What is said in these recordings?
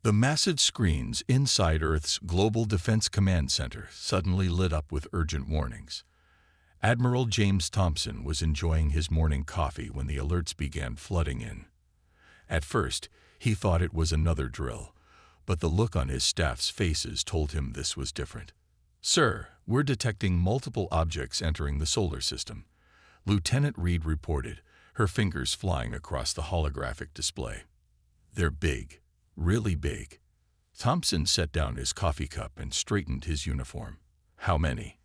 The massive screens inside Earth's Global Defense Command Center suddenly lit up with urgent warnings. Admiral James Thompson was enjoying his morning coffee when the alerts began flooding in. At first, he thought it was another drill, but the look on his staff's faces told him this was different. "Sir, we're detecting multiple objects entering the solar system," Lieutenant Reed reported, her fingers flying across the holographic display. "They're big, really big." Thompson set down his coffee cup and straightened his uniform. "How many?"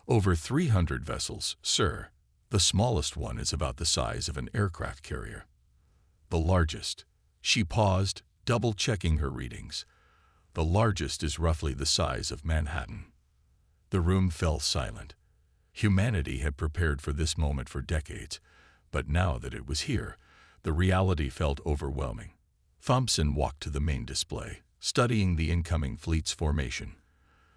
"Over 300 vessels, sir. The smallest one is about the size of an aircraft carrier." "The largest?" She paused, double-checking her readings. "The largest is roughly the size of Manhattan." The room fell silent. Humanity had prepared for this moment for decades, but now that it was here, the reality felt overwhelming. Thompson walked to the main display, studying the incoming fleet's formation.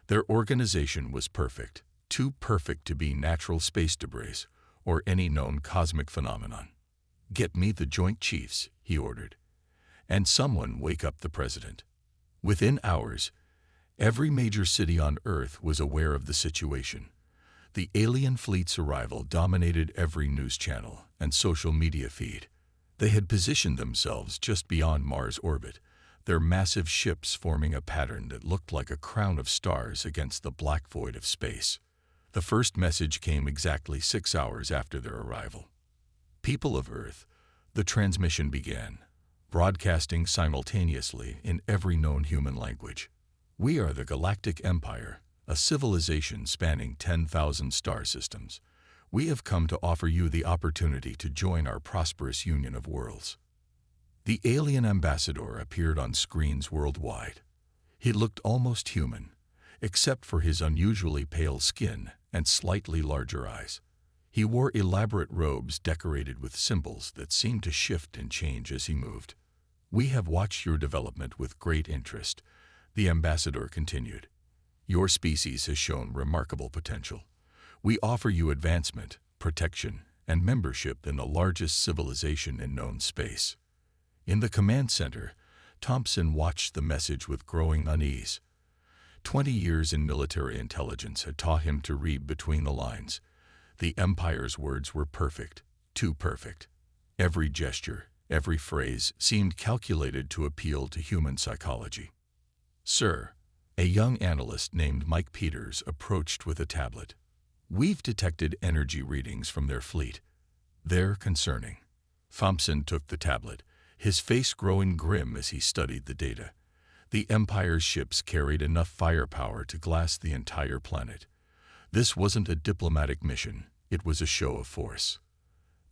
Their organization was perfect, too perfect to be natural space debris or any known cosmic phenomenon. "Get me the Joint Chiefs," he ordered, "and someone wake up the president." Within hours, every major city on Earth was aware of the situation. The alien fleet's arrival dominated every news channel and social media feed. They had positioned themselves just beyond Mars' orbit, their massive ships forming a pattern that looked like a crown of stars against the black void of space. The first message came exactly 6 hours after their arrival. "People of Earth," the transmission began, broadcasting simultaneously in every known human language. "We are the Galactic Empire, a civilization spanning 10,000 star systems. We have come to offer you the opportunity to join our prosperous union of worlds." The alien ambassador appeared on screens worldwide. He looked almost human, except for his unusually pale skin and slightly larger eyes. He wore elaborate robes decorated with symbols that seemed to shift and change as he moved. "We have watched your development with great interest," the ambassador continued. "Your species has shown remarkable potential. We offer you advancement, protection, and membership in the largest civilization in known space." In the command center, Thompson watched the message with growing unease. 20 years in military intelligence had taught him to read between the lines. The Empire's words were perfect, too perfect. Every gesture, every phrase seemed calculated to appeal to human psychology. "Sir," a young analyst named Mike Peters approached with a tablet. "We've detected energy readings from their fleet. They're concerning." Thompson took the tablet, his face growing grim as he studied the data. The Empire's ships carried enough firepower to glass the entire planet. This wasn't a diplomatic mission, it was a show of force.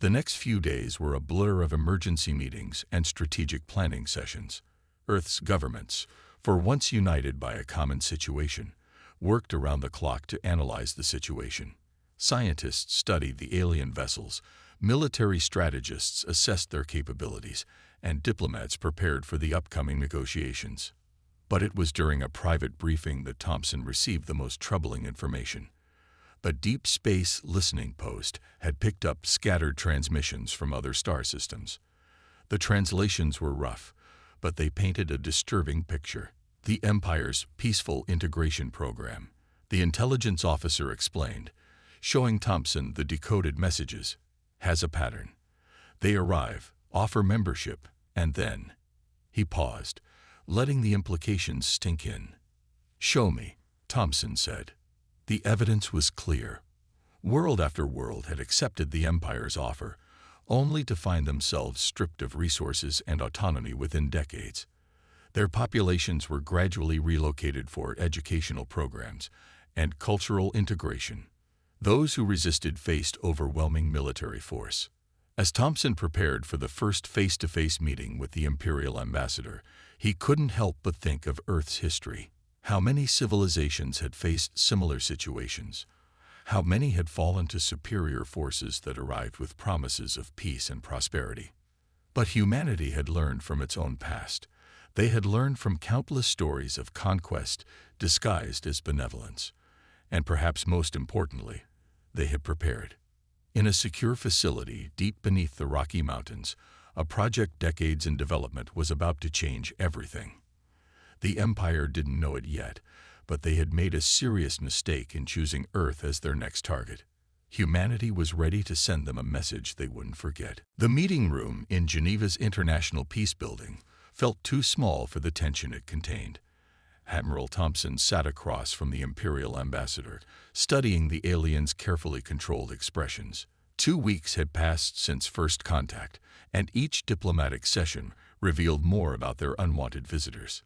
The next few days were a blur of emergency meetings and strategic planning sessions. Earth's governments, for once united by a common situation, worked around the clock to analyze the situation. Scientists studied the alien vessels, military strategists assessed their capabilities, and diplomats prepared for the upcoming negotiations. But it was during a private briefing that Thompson received the most troubling information. A deep space listening post had picked up scattered transmissions from other star systems. The translations were rough, but they painted a disturbing picture. "The Empire's peaceful integration program," the intelligence officer explained, showing Thompson the decoded messages, "has a pattern. They arrive, offer membership, and then—" He paused, letting the implications sink in. "Show me," Thompson said. The evidence was clear. World after world had accepted the Empire's offer, only to find themselves stripped of resources and autonomy within decades. Their populations were gradually relocated for educational programs and cultural integration. Those who resisted faced overwhelming military force. As Thompson prepared for the first face-to-face meeting with the Imperial ambassador, he couldn't help but think of Earth's history. How many civilizations had faced similar situations? How many had fallen to superior forces that arrived with promises of peace and prosperity? But humanity had learned from its own past. They had learned from countless stories of conquest disguised as benevolence. And perhaps most importantly, they had prepared. In a secure facility deep beneath the Rocky Mountains, a project decades in development was about to change everything. The Empire didn't know it yet, but they had made a serious mistake in choosing Earth as their next target. Humanity was ready to send them a message they wouldn't forget. The meeting room in Geneva's International Peace Building felt too small for the tension it contained. Admiral Thompson sat across from the Imperial ambassador, studying the aliens' carefully controlled expressions. 2 weeks had passed since first contact, and each diplomatic session revealed more about their unwanted visitors.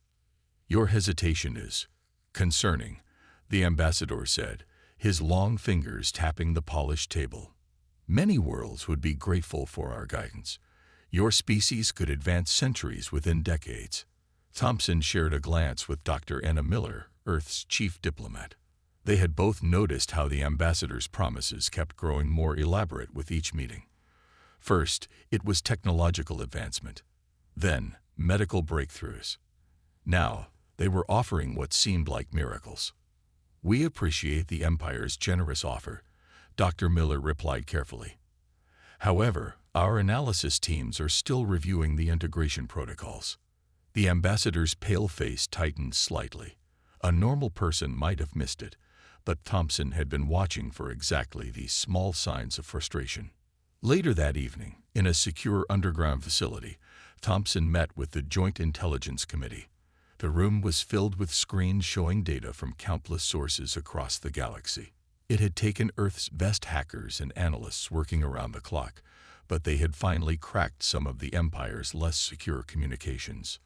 "Your hesitation is concerning," the ambassador said, his long fingers tapping the polished table. "Many worlds would be grateful for our guidance. Your species could advance centuries within decades." Thompson shared a glance with Dr. Anna Miller, Earth's chief diplomat. They had both noticed how the ambassador's promises kept growing more elaborate with each meeting. First, it was technological advancement. Then, medical breakthroughs. Now, they were offering what seemed like miracles. "We appreciate the Empire's generous offer," Dr. Miller replied carefully. "However, our analysis teams are still reviewing the integration protocols." The ambassador's pale face tightened slightly. A normal person might have missed it, but Thompson had been watching for exactly these small signs of frustration. Later that evening, in a secure underground facility, Thompson met with the Joint Intelligence Committee. The room was filled with screens showing data from countless sources across the galaxy. It had taken Earth's best hackers and analysts working around the clock, but they had finally cracked some of the Empire's less secure communications.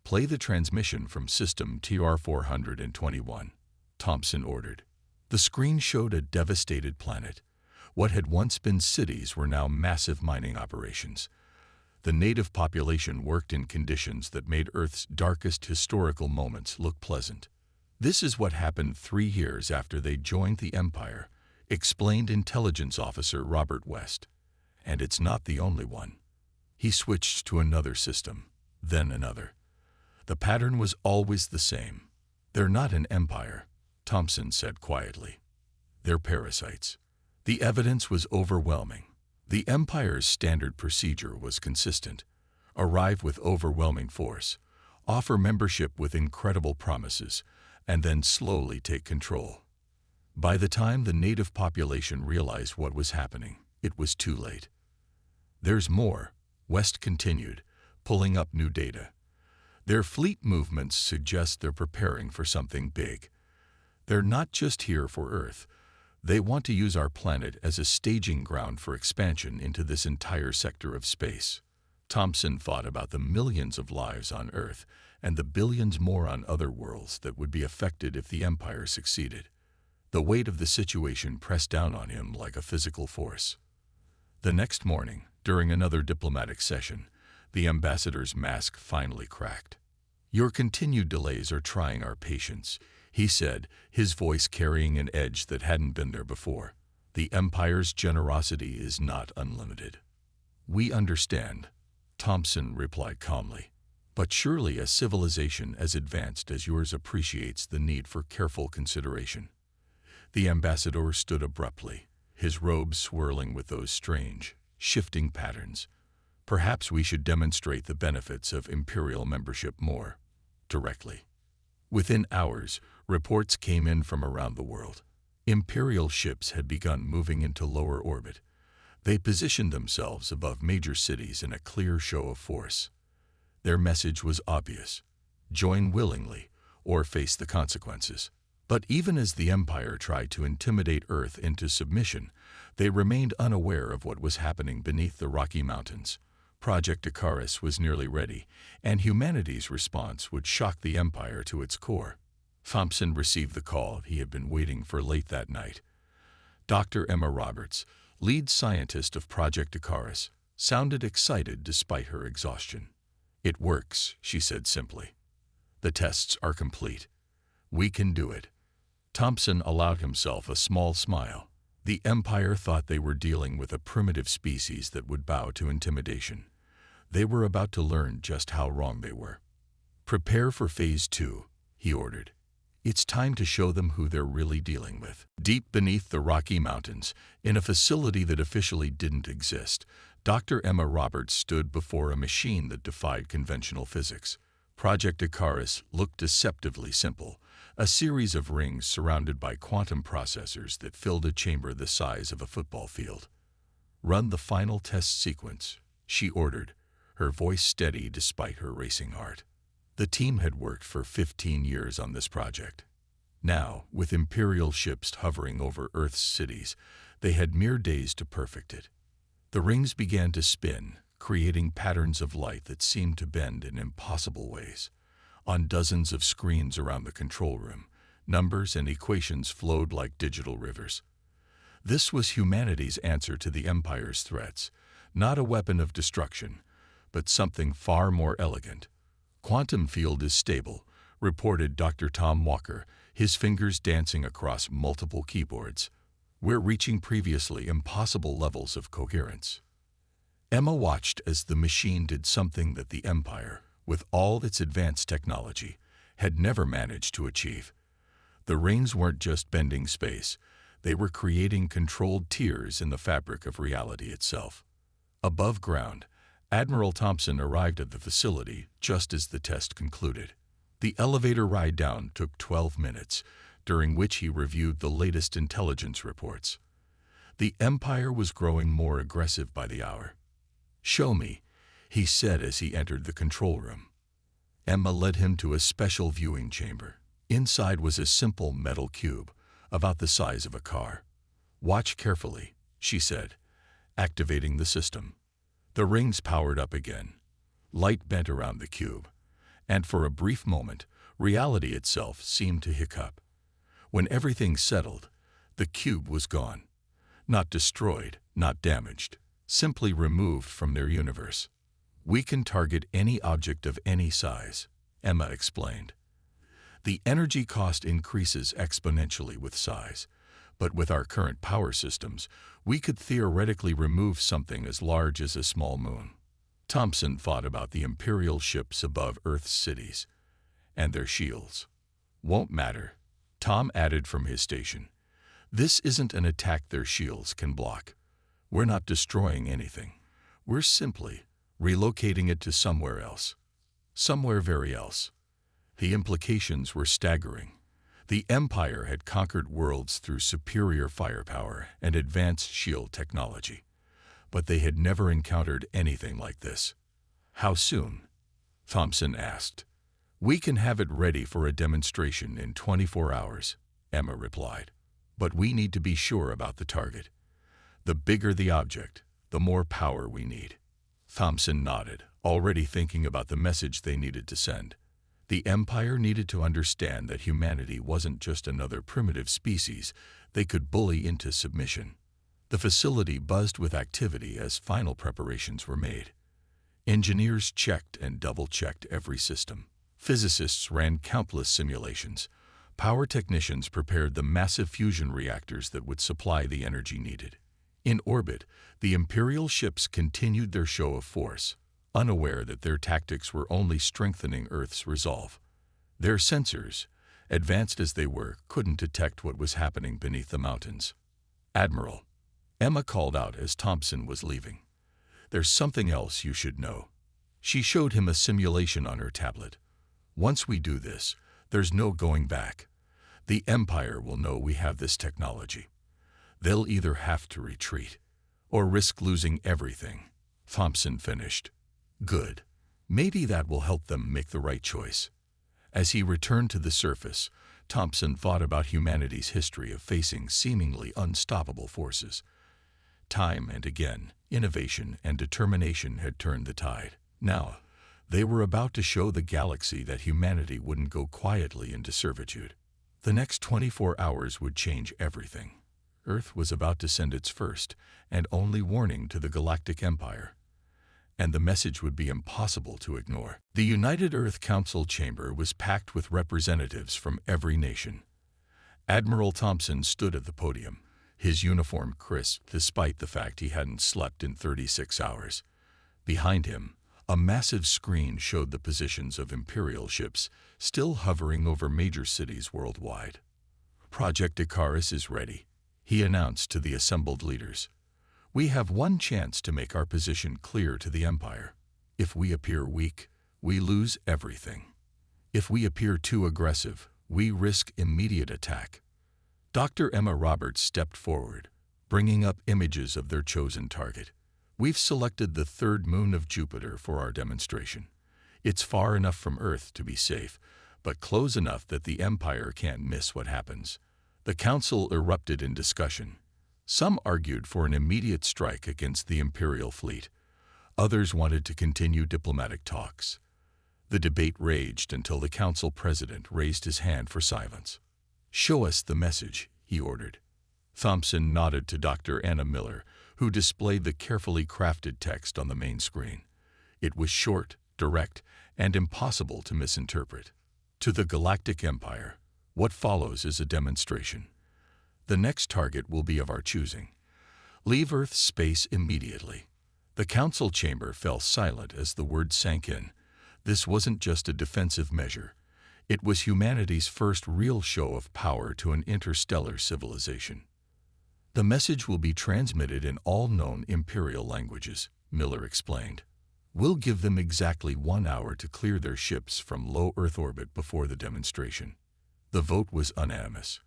"Play the transmission from System TR-421, Thompson ordered. The screen showed a devastated planet. What had once been cities were now massive mining operations. The native population worked in conditions that made Earth's darkest historical moments look pleasant. "This is what happened 3 years after they joined the Empire," explained Intelligence Officer Robert West. "And it's not the only one." He switched to another system, then another. The pattern was always the same. "They're not an empire," Thompson said quietly. "They're parasites." The evidence was overwhelming. The Empire's standard procedure was consistent: arrive with overwhelming force, offer membership with incredible promises, and then slowly take control. By the time the native population realized what was happening, it was too late. "There's more," West continued, pulling up new data. "Their fleet movements suggest they're preparing for something big. They're not just here for Earth. They want to use our planet as a staging ground for expansion into this entire sector of space." Thompson thought about the millions of lives on Earth and the billions more on other worlds that would be affected if the Empire succeeded. The weight of the situation pressed down on him like a physical force. The next morning, during another diplomatic session, the ambassador's mask finally cracked. "Your continued delays are trying our patience," he said, his voice carrying an edge that hadn't been there before. "The Empire's generosity is not unlimited." "We understand," Thompson replied calmly. "But surely a civilization as advanced as yours appreciates the need for careful consideration." The ambassador stood abruptly, his robes swirling with those strange, shifting patterns. "Perhaps we should demonstrate the benefits of Imperial membership more directly." Within hours, reports came in from around the world. Imperial ships had begun moving into lower orbit. They positioned themselves above major cities in a clear show of force. Their message was obvious: join willingly or face the consequences. But even as the Empire tried to intimidate Earth into submission, they remained unaware of what was happening beneath the Rocky Mountains. Project Icarus was nearly ready, and humanity's response would shock the Empire to its core. Thompson received the call he had been waiting for late that night. Dr. Emma Roberts, lead scientist of Project Icarus, sounded excited despite her exhaustion. "It works," she said simply. "The tests are complete. We can do it." Thompson allowed himself a small smile. The Empire thought they were dealing with a primitive species that would bow to intimidation. They were about to learn just how wrong they were. "Prepare for Phase 2, he ordered. "It's time to show them who they're really dealing with." Deep beneath the Rocky Mountains, in a facility that officially didn't exist, Dr. Emma Roberts stood before a machine that defied conventional physics. Project Icarus looked deceptively simple, a series of rings surrounded by quantum processors that filled a chamber the size of a football field. "Run the final test sequence," she ordered, her voice steady despite her racing heart. The team had worked for 15 years on this project. Now, with Imperial ships hovering over Earth's cities, they had mere days to perfect it. The rings began to spin, creating patterns of light that seemed to bend in impossible ways. On dozens of screens around the control room, numbers and equations flowed like digital rivers. This was humanity's answer to the Empire's threats, not a weapon of destruction, but something far more elegant. "Quantum field is stable," reported Dr. Tom Walker, his fingers dancing across multiple keyboards. "We're reaching previously impossible levels of coherence." Emma watched as the machine did something that the Empire, with all its advanced technology, had never managed to achieve. The rings weren't just bending space, they were creating controlled tiers in the fabric of reality itself. Above ground, Admiral Thompson arrived at the facility just as the test concluded. The elevator ride down took 12 minutes, during which he reviewed the latest intelligence reports. The Empire was growing more aggressive by the hour. "Show me," he said as he entered the control room. Emma led him to a special viewing chamber. Inside was a simple metal cube, about the size of a car. "Watch carefully," she said, activating the system. The rings powered up again. Light bent around the cube, and for a brief moment, reality itself seemed to hiccup. When everything settled, the cube was gone. Not destroyed, not damaged, simply removed from their universe. "We can target any object of any size," Emma explained. "The energy cost increases exponentially with size, but with our current power systems, we could theoretically remove something as large as a small moon." Thompson thought about the Imperial ships above Earth's cities, and their shields. "Won't matter," Tom added from his station. "This isn't an attack their shields can block. We're not destroying anything. We're simply relocating it to somewhere else. Somewhere very else." The implications were staggering. The Empire had conquered worlds through superior firepower and advanced shield technology, but they had never encountered anything like this. "How soon?" Thompson asked. "We can have it ready for a demonstration in 24 hours, Emma replied. "But we need to be sure about the target. The bigger the object, the more power we need." Thompson nodded, already thinking about the message they needed to send. The Empire needed to understand that humanity wasn't just another primitive species they could bully into submission. The facility buzzed with activity as final preparations were made. Engineers checked and double-checked every system. Physicists ran countless simulations. Power technicians prepared the massive fusion reactors that would supply the energy needed. In orbit, the Imperial ships continued their show of force, unaware that their tactics were only strengthening Earth's resolve. Their sensors, advanced as they were, couldn't detect what was happening beneath the mountains. "Admiral," Emma called out as Thompson was leaving, "there's something else you should know." She showed him a simulation on her tablet. "Once we do this, there's no going back. The Empire will know we have this technology. They'll either have to retreat or risk losing everything." Thompson finished. "Good. Maybe that will help them make the right choice." As he returned to the surface, Thompson thought about humanity's history of facing seemingly unstoppable forces. Time and again, innovation and determination had turned the tide. Now, they were about to show the galaxy that humanity wouldn't go quietly into servitude. The next 24 hours would change everything. Earth was about to send its first and only warning to the Galactic Empire, and the message would be impossible to ignore. The United Earth Council chamber was packed with representatives from every nation. Admiral Thompson stood at the podium, his uniform crisp despite the fact he hadn't slept in 36 hours. Behind him, a massive screen showed the positions of Imperial ships still hovering over major cities worldwide. "Project Icarus is ready," he announced to the assembled leaders. "We have one chance to make our position clear to the Empire. If we appear weak, we lose everything. If we appear too aggressive, we risk immediate attack. Dr. Emma Roberts stepped forward, bringing up images of their chosen target. We've selected the third moon of Jupiter for our demonstration. It's far enough from Earth to be safe, but close enough that the Empire can't miss what happens. The council erupted in discussion. Some argued for an immediate strike against the Imperial fleet. Others wanted to continue diplomatic talks. The debate raged until the council president raised his hand for silence. "Show us the message," he ordered. Thompson nodded to Dr. Anna Miller, who displayed the carefully crafted text on the main screen. It was short, direct, and impossible to misinterpret. To the Galactic Empire, what follows is a demonstration. The next target will be of our choosing. Leave Earth's space immediately. The council chamber fell silent as the word sank in. This wasn't just a defensive measure. It was humanity's first real show of power to an interstellar civilization. The message will be transmitted in all known Imperial languages, Miller explained. We'll give them exactly 1 hour to clear their ships from low Earth orbit before the demonstration. The vote was unanimous.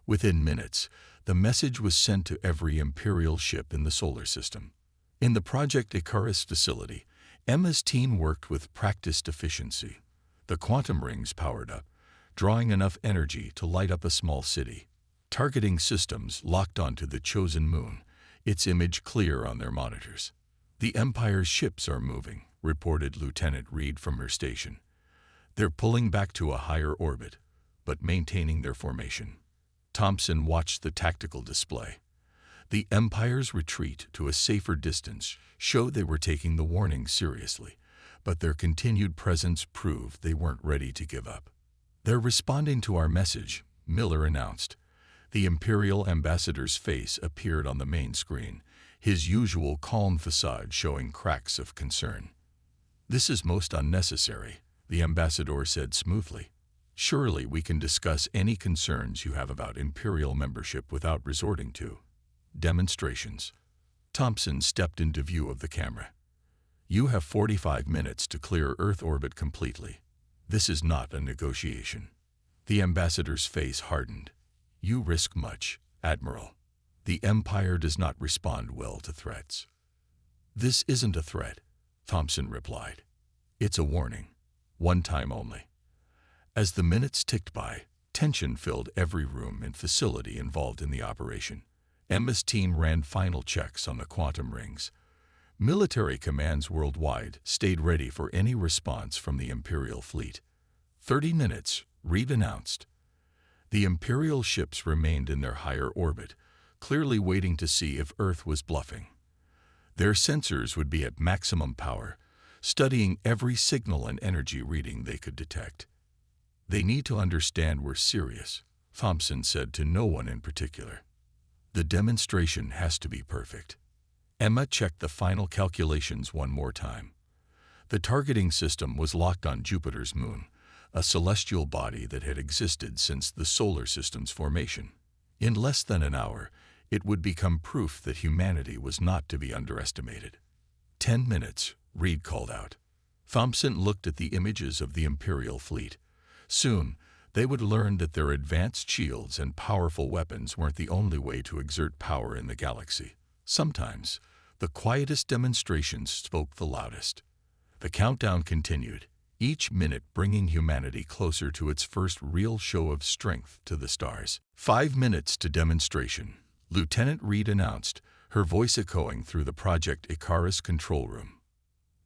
Within minutes, the message was sent to every Imperial ship in the solar system. In the Project Icarus facility, Emma's team worked with practiced efficiency. The quantum rings powered up, drawing enough energy to light up a small city. Targeting systems locked onto the chosen moon, its image clear on their monitors. "The Empire's ships are moving," reported Lieutenant Reed from her station. "They're pulling back to a higher orbit, but maintaining their formation." Thompson watched the tactical display. The Empire's retreat to a safer distance showed they were taking the warning seriously, but their continued presence proved they weren't ready to give up. "They're responding to our message," Miller announced. The Imperial ambassador's face appeared on the main screen, his usual calm facade showing cracks of concern. "This is most unnecessary," the ambassador said smoothly. "Surely we can discuss any concerns you have about Imperial membership without resorting to demonstrations." Thompson stepped into view of the camera. "You have 45 minutes to clear Earth orbit completely. This is not a negotiation." The ambassador's face hardened. "You risk much, Admiral. The Empire does not respond well to threats." "This isn't a threat," Thompson replied. "It's a warning. One time only." As the minutes ticked by, tension filled every room and facility involved in the operation. Emma's team ran final checks on the quantum rings. Military commands worldwide stayed ready for any response from the Imperial fleet. 30 minutes, Reed announced. The Imperial ships remained in their higher orbit, clearly waiting to see if Earth was bluffing. Their sensors would be at maximum power, studying every signal and energy reading they could detect. "They need to understand we're serious," Thompson said to no one in particular. "The demonstration has to be perfect." Emma checked the final calculations one more time. The targeting system was locked on Jupiter's moon, a celestial body that had existed since the solar system's formation. In less than an hour, it would become proof that humanity was not to be underestimated. 10 minutes, Reed called out. Thompson looked at the images of the Imperial fleet. Soon, they would learn that their advanced shields and powerful weapons weren't the only way to exert power in the galaxy. Sometimes, the quietest demonstrations spoke the loudest. The countdown continued, each minute bringing humanity closer to its first real show of strength to the stars. 5 minutes to demonstration, Lieutenant Reed announced, her voice echoing through the Project Icarus control room.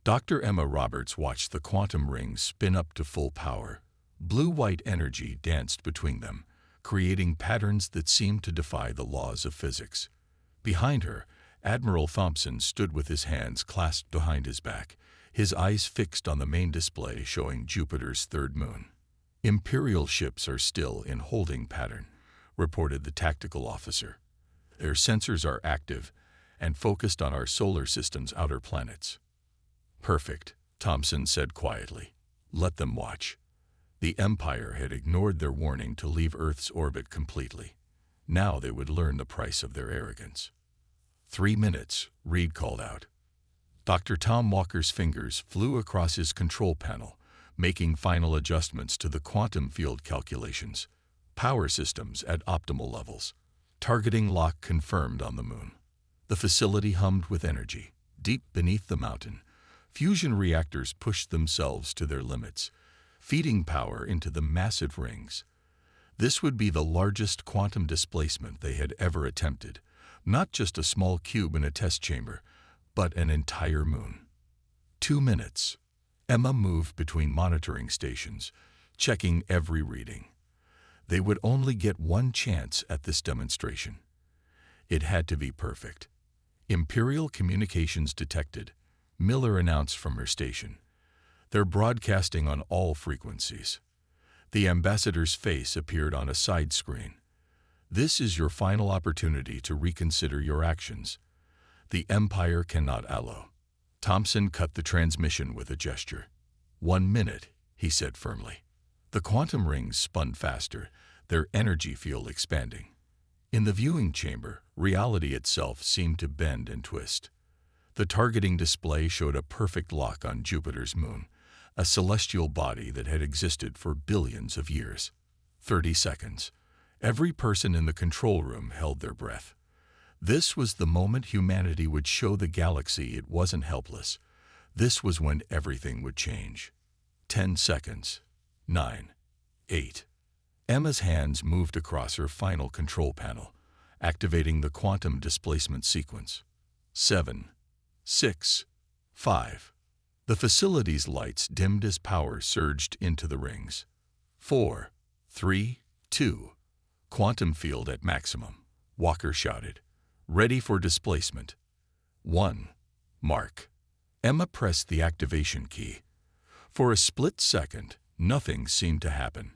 Dr. Emma Roberts watched the quantum rings spin up to full power. Blue-white energy danced between them, creating patterns that seemed to defy the laws of physics. Behind her, Admiral Thompson stood with his hands clasped behind his back, his eyes fixed on the main display showing Jupiter's third moon. "Imperial ships are still in holding pattern," reported the tactical officer. "Their sensors are active and focused on our solar system's outer planets." "Perfect," Thompson said quietly. "Let them watch." The Empire had ignored their warning to leave Earth's orbit completely. Now they would learn the price of their arrogance. 3 minutes, Reed called out. Dr. Tom Walker's fingers flew across his control panel, making final adjustments to the quantum field calculations. Power systems at optimal levels. Targeting lock confirmed on the moon. The facility hummed with energy. Deep beneath the mountain, fusion reactors pushed themselves to their limits, feeding power into the massive rings. This would be the largest quantum displacement they had ever attempted, not just a small cube in a test chamber, but an entire moon. 2 minutes. Emma moved between monitoring stations, checking every reading. They would only get one chance at this demonstration. It had to be perfect. Imperial communications detected, Miller announced from her station. They're broadcasting on all frequencies. The ambassador's face appeared on a side screen. This is your final opportunity to reconsider your actions. The Empire cannot allow. Thompson cut the transmission with a gesture. 1 minute, he said firmly. The quantum rings spun faster, their energy field expanding. In the viewing chamber, reality itself seemed to bend and twist. The targeting display showed a perfect lock on Jupiter's moon, a celestial body that had existed for billions of years. 30 seconds. Every person in the control room held their breath. This was the moment humanity would show the galaxy it wasn't helpless. This was when everything would change. 10 seconds. 9. 8. Emma's hands moved across her final control panel, activating the quantum displacement sequence. 7. 6. 5. The facility's lights dimmed as power surged into the rings. 4. 3. 2. Quantum field at maximum. Walker shouted. Ready for displacement. 1. Mark. Emma pressed the activation key. For a split second, nothing seemed to happen.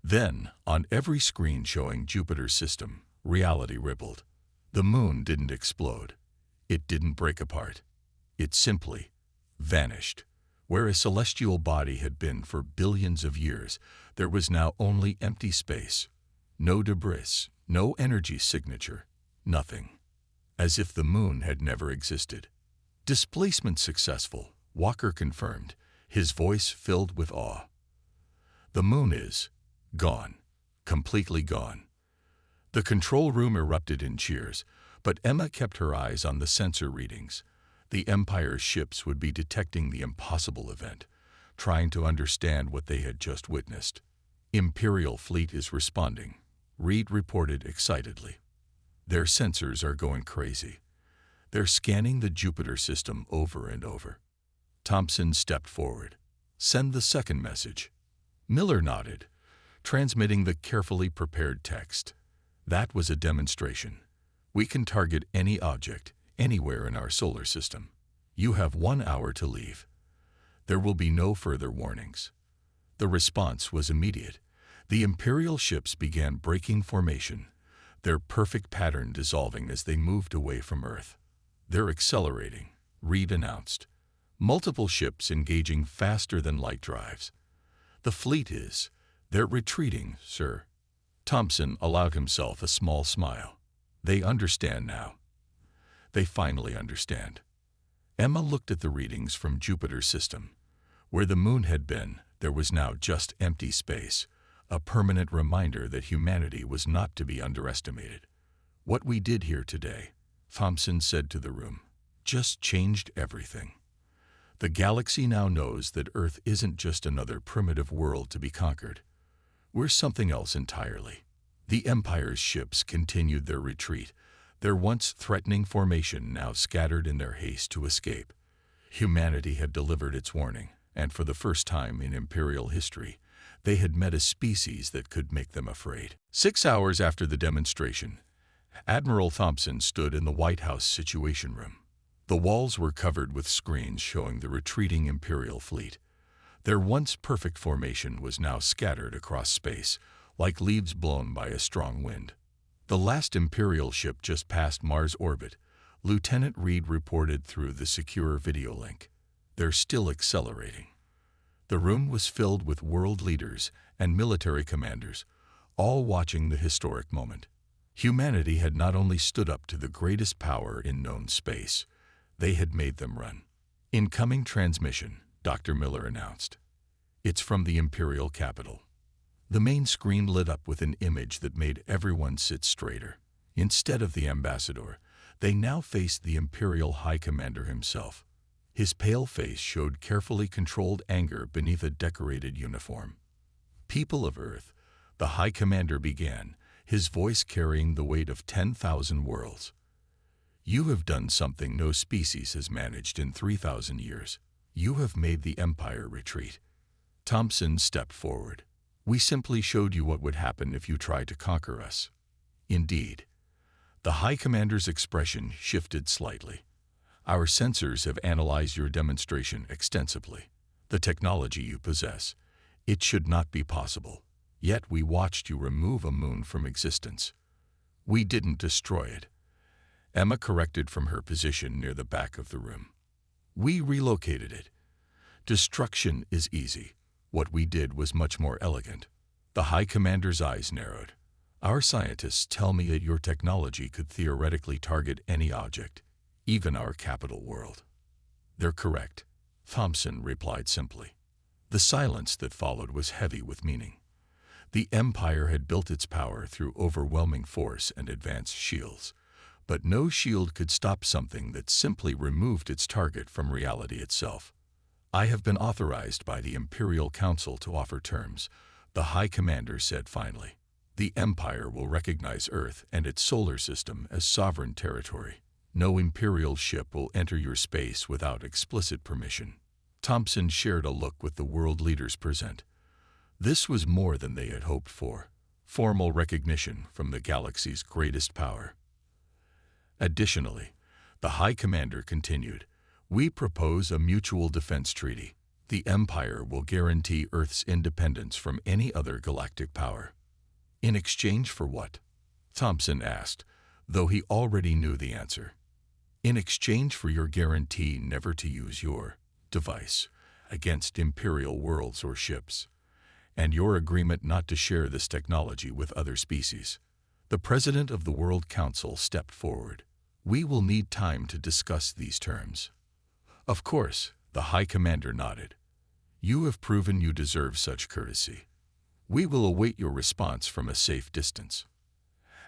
Then, on every screen showing Jupiter's system, reality rippled. The moon didn't explode. It didn't break apart. It simply vanished. Where a celestial body had been for billions of years, there was now only empty space. No debris, no energy signature, nothing. As if the moon had never existed. Displacement successful, Walker confirmed, his voice filled with awe. The moon is gone, completely gone. The control room erupted in cheers, but Emma kept her eyes on the sensor readings. The Empire's ships would be detecting the impossible event, trying to understand what they had just witnessed. Imperial fleet is responding, Reed reported excitedly. Their sensors are going crazy. They're scanning the Jupiter system over and over. Thompson stepped forward. Send the second message. Miller nodded, transmitting the carefully prepared text. That was a demonstration. We can target any object, anywhere in our solar system. You have 1 hour to leave. There will be no further warnings. The response was immediate. The Imperial ships began breaking formation, their perfect pattern dissolving as they moved away from Earth. They're accelerating, Reed announced. Multiple ships engaging faster than light drives. The fleet is. They're retreating, sir. Thompson allowed himself a small smile. They understand now. They finally understand. Emma looked at the readings from Jupiter's system. Where the moon had been, there was now just empty space, a permanent reminder that humanity was not to be underestimated. What we did here today, Thompson said to the room, just changed everything. The galaxy now knows that Earth isn't just another primitive world to be conquered. We're something else entirely. The Empire's ships continued their retreat, their once threatening formation now scattered in their haste to escape. Humanity had delivered its warning, and for the first time in Imperial history, they had met a species that could make them afraid. 6 hours after the demonstration, Admiral Thompson stood in the White House Situation Room. The walls were covered with screens showing the retreating Imperial fleet. Their once perfect formation was now scattered across space, like leaves blown by a strong wind. The last Imperial ship just passed Mars orbit, Lieutenant Reed reported through the secure video link. They're still accelerating. The room was filled with world leaders and military commanders, all watching the historic moment. Humanity had not only stood up to the greatest power in known space, They had made them run. "Incoming transmission," Dr. Miller announced. "It's from the Imperial capital." The main screen lit up with an image that made everyone sit straighter. Instead of the ambassador, they now faced the Imperial High Commander himself. His pale face showed carefully controlled anger beneath a decorated uniform. "People of Earth," the High Commander began, his voice carrying the weight of 10,000 worlds. "You have done something no species has managed in 3,000 years. You have made the Empire retreat." Thompson stepped forward. "We simply showed you what would happen if you tried to conquer us." "Indeed." The High Commander's expression shifted slightly. "Our sensors have analyzed your demonstration extensively. The technology you possess. It should not be possible. Yet we watched you remove a moon from existence. We didn't destroy it." Emma corrected from her position near the back of the room. "We relocated it. Destruction is easy. What we did was much more elegant." The High Commander's eyes narrowed. "Our scientists tell me that your technology could theoretically target any object, even our capital world." "They're correct," Thompson replied simply. The silence that followed was heavy with meaning. The Empire had built its power through overwhelming force and advanced shields, but no shield could stop something that simply removed its target from reality itself. "I have been authorized by the Imperial Council to offer terms," the High Commander said finally. "The Empire will recognize Earth and its solar system as sovereign territory. No Imperial ship will enter your space without explicit permission." Thompson shared a look with the world leaders present. This was more than they had hoped for. Formal recognition from the galaxy's greatest power. Additionally, the High Commander continued, "We propose a mutual defense treaty. The Empire will guarantee Earth's independence from any other galactic power." "In exchange for what?" Thompson asked, though he already knew the answer. "In exchange for your guarantee never to use your device against Imperial worlds or ships, and your agreement not to share this technology with other species." The President of the World Council stepped forward. "We will need time to discuss these terms." "Of course," the High Commander nodded. "You have proven you deserve such courtesy. We will await your response from a safe distance."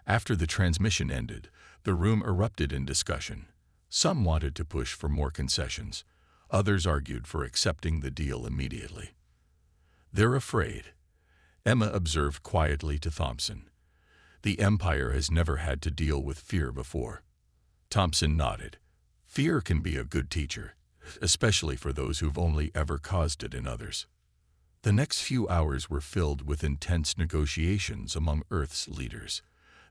After the transmission ended, the room erupted in discussion. Some wanted to push for more concessions. Others argued for accepting the deal immediately. "They're afraid," Emma observed quietly to Thompson. "The Empire has never had to deal with fear before." Thompson nodded. "Fear can be a good teacher, especially for those who've only ever caused it in others." The next few hours were filled with intense negotiations among Earth's leaders.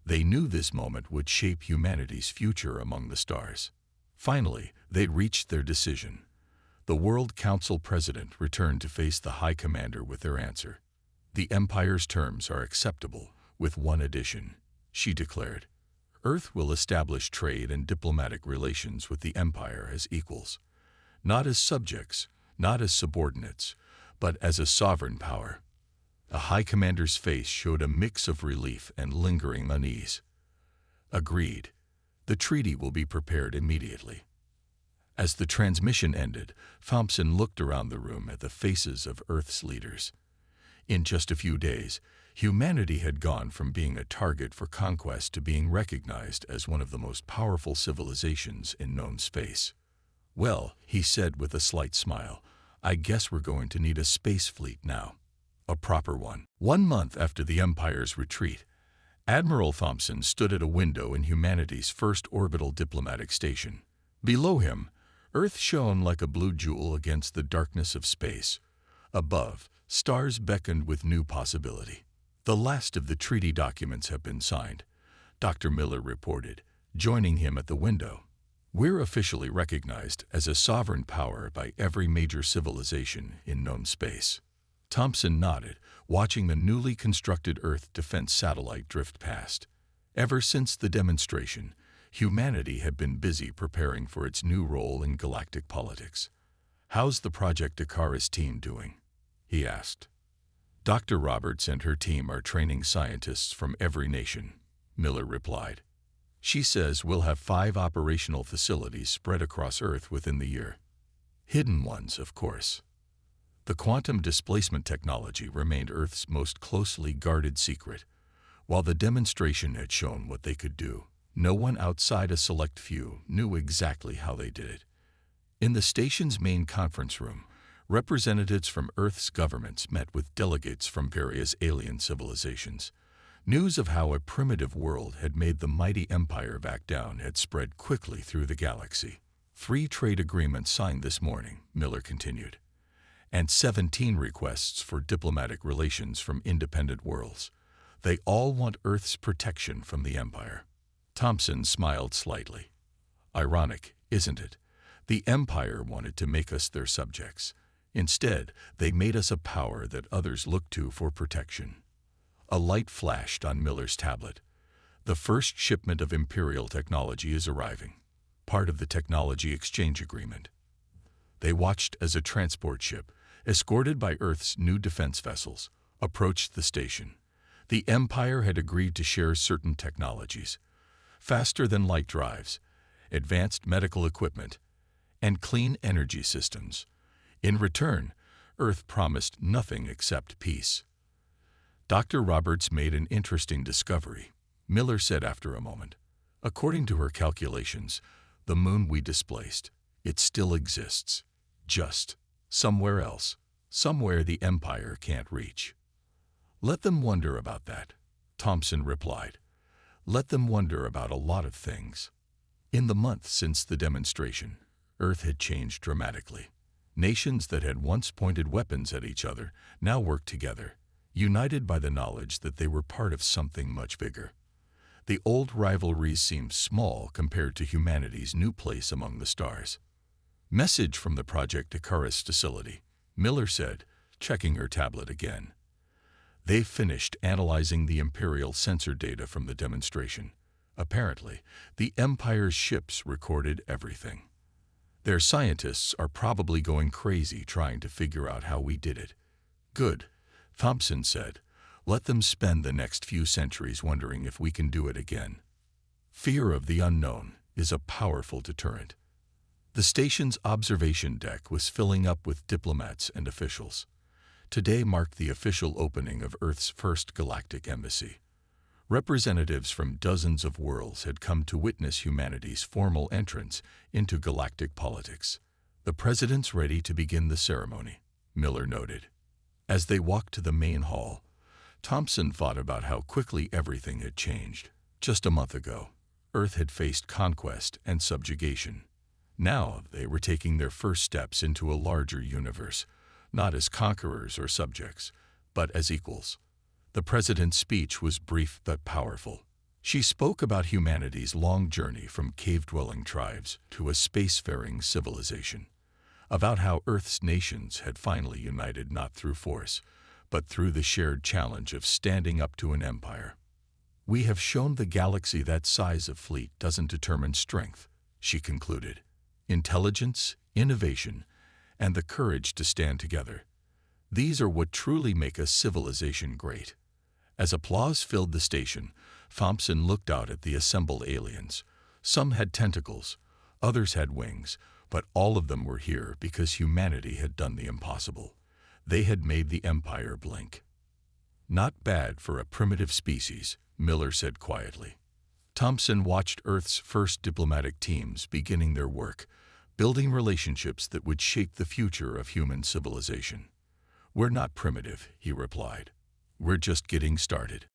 They knew this moment would shape humanity's future among the stars. Finally, they'd reached their decision. The World Council President returned to face the High Commander with their answer. "The Empire's terms are acceptable, with one addition," she declared. "Earth will establish trade and diplomatic relations with the Empire as equals. Not as subjects, not as subordinates, but as a sovereign power." The High Commander's face showed a mix of relief and lingering unease. "Agreed. The treaty will be prepared immediately." As the transmission ended, Thompson looked around the room at the faces of Earth's leaders. In just a few days, humanity had gone from being a target for conquest to being recognized as one of the most powerful civilizations in known space. "Well," he said with a slight smile, "I guess we're going to need a space fleet now. A proper one." 1 month after the Empire's retreat, Admiral Thompson stood at a window in humanity's first orbital diplomatic station. Below him, Earth shone like a blue jewel against the darkness of space. Above, stars beckoned with new possibility. "The last of the treaty documents have been signed," Dr. Miller reported, joining him at the window. "We're officially recognized as a sovereign power by every major civilization in known space." Thompson nodded, watching the newly constructed Earth defense satellite drift past. Ever since the demonstration, humanity had been busy preparing for its new role in galactic politics. "How's the Project Icarus team doing?" he asked. "Dr. Roberts and her team are training scientists from every nation," Miller replied. She says we'll have 5 operational facilities spread across Earth within the year. Hidden ones, of course. The quantum displacement technology remained Earth's most closely guarded secret. While the demonstration had shown what they could do, no one outside a select few knew exactly how they did it. In the station's main conference room, representatives from Earth's governments met with delegates from various alien civilizations. News of how a primitive world had made the mighty empire back down had spread quickly through the galaxy. 3 trade agreements signed this morning, Miller continued, and 17 requests for diplomatic relations from independent worlds. They all want Earth's protection from the Empire. Thompson smiled slightly. Ironic, isn't it? The Empire wanted to make us their subjects. Instead, they made us a power that others look to for protection. A light flashed on Miller's tablet. The first shipment of Imperial technology is arriving, part of the technology exchange agreement. They watched as a transport ship, escorted by Earth's new defense vessels, approached the station. The Empire had agreed to share certain technologies, faster-than-light drives, advanced medical equipment, and clean energy systems. In return, Earth promised nothing except peace. Dr. Roberts made an interesting discovery, Miller said after a moment. According to her calculations, the moon we displaced, it still exists. Just somewhere else, somewhere the Empire can't reach. Let them wonder about that, Thompson replied. Let them wonder about a lot of things. In the month since the demonstration, Earth had changed dramatically. Nations that had once pointed weapons at each other now worked together, united by the knowledge that they were part of something much bigger. The old rivalries seemed small compared to humanity's new place among the stars. Message from the Project Icarus facility, Miller said, checking her tablet again. They've finished analyzing the Imperial sensor data from the demonstration. Apparently, the Empire's ships recorded everything. Their scientists are probably going crazy trying to figure out how we did it. Good, Thompson said. Let them spend the next few centuries wondering if we can do it again. Fear of the unknown is a powerful deterrent. The station's observation deck was filling up with diplomats and officials. Today marked the official opening of Earth's first galactic embassy. Representatives from dozens of worlds had come to witness humanity's formal entrance into galactic politics. The president's ready to begin the ceremony, Miller noted. As they walked to the main hall, Thompson thought about how quickly everything had changed. Just a month ago, Earth had faced conquest and subjugation. Now they were taking their first steps into a larger universe, not as conquerors or subjects, but as equals. The president's speech was brief but powerful. She spoke about humanity's long journey from cave-dwelling tribes to a spacefaring civilization, about how Earth's nations had finally united not through force, but through the shared challenge of standing up to an empire. We have shown the galaxy that size of fleet doesn't determine strength, she concluded. Intelligence, innovation, and the courage to stand together. These are what truly make a civilization great. As applause filled the station, Thompson looked out at the assembled aliens. Some had tentacles, others had wings, but all of them were here because humanity had done the impossible. They had made the Empire blink. Not bad for a primitive species, Miller said quietly. Thompson watched Earth's first diplomatic teams beginning their work, building relationships that would shape the future of human civilization. We're not primitive, he replied. We're just getting started.